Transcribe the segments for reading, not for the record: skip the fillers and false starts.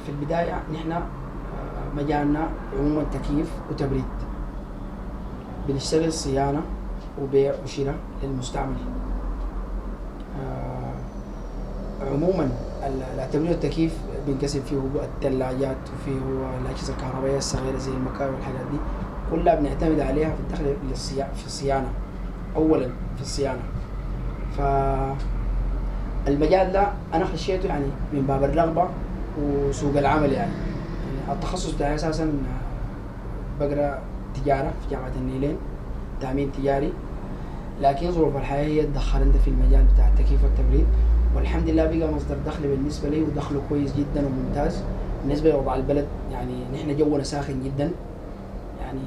في البداية نحن مجالنا عموما تكييف وتبريد، بنشتغل صيانة وبيع وشراء للمستعمل. عموما التبريد والتكييف بينقسم فيه الثلاجات وفيه الأجهزة الكهربائية الصغيرة زي المكاوي والحاجات دي كلها بنعتمد عليها في الدخل في الصيانة. أولا في الصيانة، فالمجال ده أنا خشيته يعني من باب الرغبة وسوق العمل. يعني التخصص بتاعي أساسا بقرأ تجارة في جامعة النيلين، تأمين تجاري، لكن ظروف الحياة هي تدخلنا في المجال بتاع التكييف والتبريد، والحمد لله بقى مصدر دخل بالنسبة لي ودخله كويس جدا وممتاز بالنسبة لوضع البلد. يعني نحن جونا ساخن جدا، يعني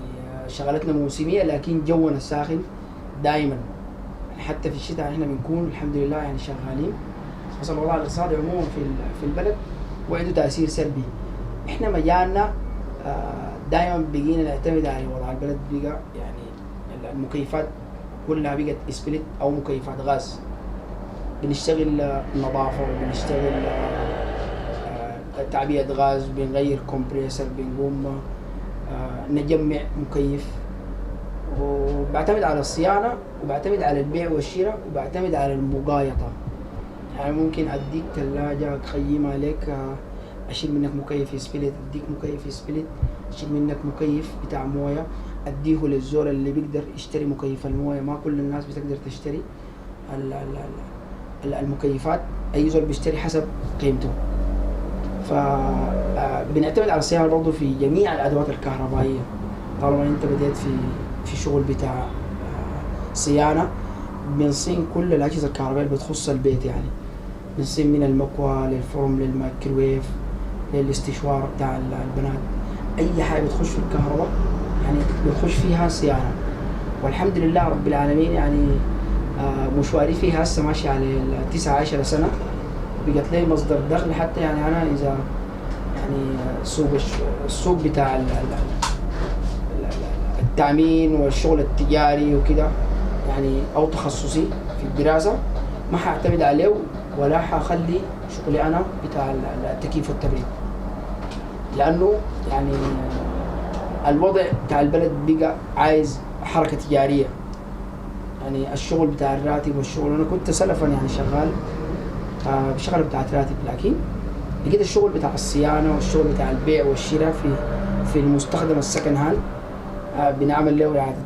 شغلتنا موسمية لكن جونا ساخن دائما، يعني حتى في الشتاء احنا بنكون الحمد لله يعني شغالين. بس الوضع الاقتصادي عموما في البلد وعنده تأثير سلبي. احنا مجالنا دائما بقينا نعتمد على وضع البلد، بقى يعني المكيفات كلها بقت اسبلت او مكيفات غاز. بنشتغل نظافة وبنشتغل تعبئة غاز، بنغير كومبريسر، بنقوم نجمع مكيف، وبعتمد على الصيانة وبعتمد على البيع والشراء وبعتمد على المقايطة. يعني ممكن أديك ثلاجة أقيمها لك، أشيل منك مكيف يسبلت، أديك مكيف يسبلت، أشيل منك مكيف بتاع موية أديه للزول اللي بيقدر يشتري مكيف الموية. ما كل الناس بتقدر تشتري المكيفات، أي زول بيشتري حسب قيمته. فبنعتمد على الصيانة برضه في جميع الأدوات الكهربائية. طالما أنت بديت في شغل بتاع صيانة، بنصين كل الأجهزة الكهربائية اللي بتخص البيت. يعني بنصين من المكوى للفرن للميكروويف للاستشوار بتاع البنات، أي حاجة بتخش في الكهرباء يعني بنخش فيها صيانة. والحمد لله رب العالمين يعني مشواري فيها هسه ماشي على 19 سنة، بقت لي مصدر دخل. حتى يعني أنا إذا يعني السوق بتاع التأمين والشغل التجاري وكده يعني أو تخصصي في الدراسة ما حاعتمد عليه ولا حاخلي شغلي أنا بتاع التكييف والتبريد، لأنه يعني الوضع بتاع البلد بقى عايز حركة تجارية. يعني الشغل بتاع الراتب والشغل، أنا كنت سلفا يعني شغال بشغل بتاعت راتب، لكن لقيت الشغل بتاع الصيانة والشغل بتاع البيع والشراء في المستخدم السكن هاند بنعمل له إعادة